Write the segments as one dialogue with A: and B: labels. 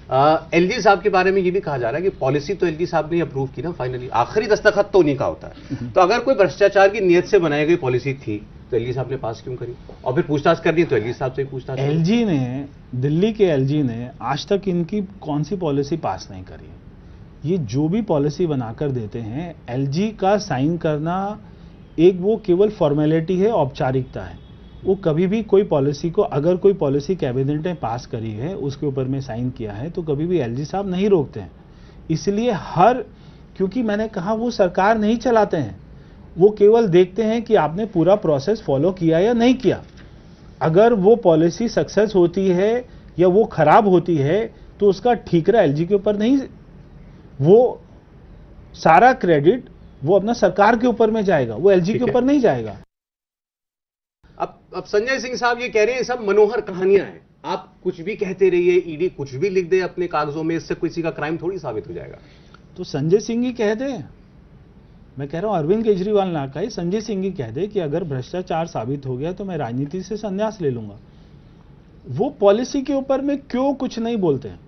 A: LG साहब के बारे में ये भी कहा जा रहा है कि पॉलिसी तो एलजी साहब ने अप्रूव की ना फाइनली, आखिरी दस्तखत तो उन्हीं का होता है। तो अगर कोई भ्रष्टाचार की नीयत से बनाई गई पॉलिसी थी तो एलजी साहब ने पास क्यों करी, और फिर पूछताछ करनी है तो एलजी साहब से ही पूछताछ करो।
B: एलजी ने, दिल्ली के एलजी ने आज तक इनकी कौन सी पॉलिसी पास नहीं करी है। ये जो भी पॉलिसी बनाकर देते हैं, एलजी का साइन करना एक वो केवल फॉर्मेलिटी है, औपचारिकता है। वो कभी भी कोई पॉलिसी को, अगर कोई पॉलिसी कैबिनेट ने पास करी है, उसके ऊपर में साइन किया है, तो कभी भी एलजी साहब नहीं रोकते हैं। इसलिए क्योंकि मैंने कहा वो सरकार नहीं चलाते हैं, वो केवल देखते हैं कि आपने पूरा प्रोसेस फॉलो किया या नहीं किया। अगर वो पॉलिसी सक्सेस होती है या वो खराब होती है तो उसका ठीकरा एलजी के ऊपर नहीं, वो सारा क्रेडिट वो अपना सरकार के ऊपर में जाएगा, वो एलजी के ऊपर नहीं जाएगा।
A: अब संजय सिंह साहब ये कह रहे हैं सब मनोहर कहानियां हैं, आप कुछ भी कहते रहिए, ईडी कुछ भी लिख दे अपने कागजों में, इससे किसी का क्राइम थोड़ी साबित हो जाएगा।
B: तो संजय सिंह ही कह दे, मैं कह रहा हूं अरविंद केजरीवाल ना कहे, संजय सिंह ही कह दे कि अगर भ्रष्टाचार साबित हो गया तो मैं राजनीति से संन्यास ले लूंगा। वो पॉलिसी के ऊपर में क्यों कुछ नहीं बोलते हैं,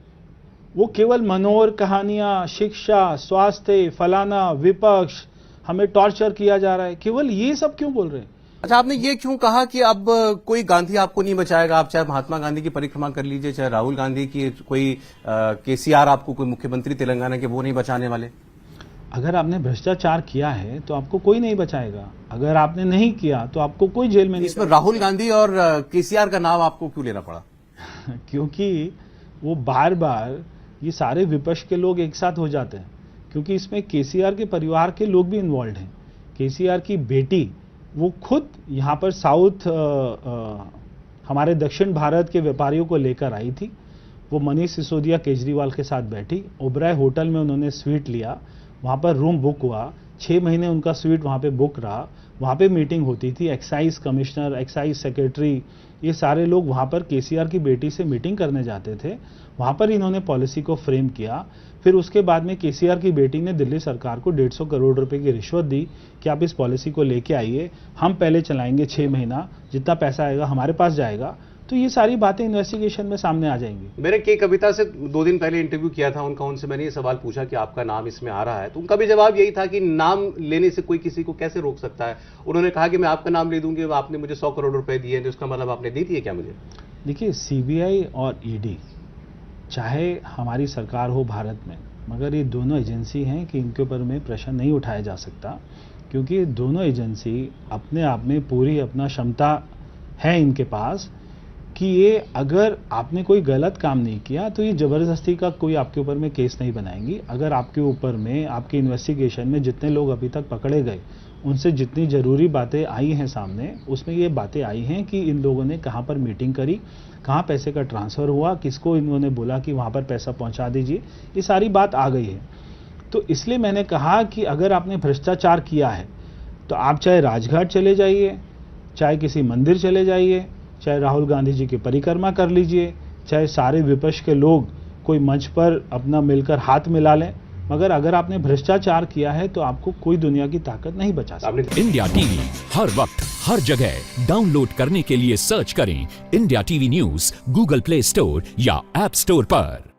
B: वो केवल मनोहर कहानियां, शिक्षा, स्वास्थ्य, फलाना, विपक्ष, हमें टॉर्चर किया जा रहा है, केवल ये सब क्यों बोल रहे हैं।
A: अच्छा, आपने ये क्यों कहा कि अब कोई गांधी आपको नहीं बचाएगा, आप चाहे महात्मा गांधी की परिक्रमा कर लीजिए, चाहे राहुल गांधी की, कोई केसीआर आपको, कोई मुख्यमंत्री तेलंगाना के, वो नहीं बचाने वाले।
B: अगर आपने भ्रष्टाचार किया है तो आपको कोई नहीं बचाएगा, अगर आपने नहीं किया तो आपको कोई जेल में नहीं।
A: इसमें राहुल गांधी और केसीआर का नाम आपको क्यों लेना पड़ा?
B: क्योंकि वो बार बार ये सारे विपक्ष के लोग एक साथ हो जाते हैं, क्योंकि इसमें केसीआर के परिवार के लोग भी इन्वॉल्व हैं। केसीआर की बेटी वो खुद यहाँ पर हमारे दक्षिण भारत के व्यापारियों को लेकर आई थी। वो मनीष सिसोदिया केजरीवाल के साथ बैठी, ओबराय होटल में उन्होंने स्वीट लिया, वहाँ पर रूम बुक हुआ, 6 महीने उनका स्वीट वहाँ पे बुक रहा, वहाँ पे मीटिंग होती थी, एक्साइज कमिश्नर, एक्साइज सेक्रेटरी, ये सारे लोग वहाँ पर केसीआर की बेटी से मीटिंग करने जाते थे। वहाँ पर इन्होंने पॉलिसी को फ्रेम किया। फिर उसके बाद में केसीआर की बेटी ने दिल्ली सरकार को 150 करोड़ रुपए की रिश्वत दी कि आप इस पॉलिसी को लेके आइए, हम पहले चलाएंगे 6 महीना, जितना पैसा आएगा हमारे पास जाएगा। तो ये सारी बातें इन्वेस्टिगेशन में सामने आ जाएंगी।
A: मैंने के कविता से 2 दिन पहले इंटरव्यू किया था उनका, उनसे मैंने ये सवाल पूछा कि आपका नाम इसमें आ रहा है, तो उनका भी जवाब यही था कि नाम लेने से कोई किसी को कैसे रोक सकता है। उन्होंने कहा कि मैं आपका नाम ले दूंगी, आपने मुझे 100 करोड़ रुपए दिए, तो उसका मतलब आपने दे दिए क्या मुझे?
B: देखिए, सीबीआई और ईडी चाहे हमारी सरकार हो भारत में, मगर ये दोनों एजेंसी हैं कि इनके ऊपर में प्रश्न नहीं उठाया जा सकता, क्योंकि दोनों एजेंसी अपने आप में पूरी अपना क्षमता है इनके पास कि ये अगर आपने कोई गलत काम नहीं किया तो ये जबरदस्ती का कोई आपके ऊपर में केस नहीं बनाएंगी। अगर आपके ऊपर में, आपके इन्वेस्टिगेशन में जितने लोग अभी तक पकड़े गए, उनसे जितनी जरूरी बातें आई हैं सामने, उसमें ये बातें आई हैं कि इन लोगों ने कहाँ पर मीटिंग करी, कहाँ पैसे का ट्रांसफर हुआ, किसको इन्होंने बोला कि वहाँ पर पैसा पहुँचा दीजिए, ये सारी बात आ गई है। तो इसलिए मैंने कहा कि अगर आपने भ्रष्टाचार किया है तो आप चाहे राजघाट चले जाइए, चाहे किसी मंदिर चले जाइए, चाहे राहुल गांधी जी की परिक्रमा कर लीजिए, चाहे सारे विपक्ष के लोग कोई मंच पर अपना मिलकर हाथ मिला लें, मगर अगर आपने भ्रष्टाचार किया है तो आपको कोई दुनिया की ताकत नहीं बचा सकती।
C: इंडिया टीवी हर वक्त हर जगह डाउनलोड करने के लिए सर्च करें India TV news Google play store या ऐप स्टोर पर।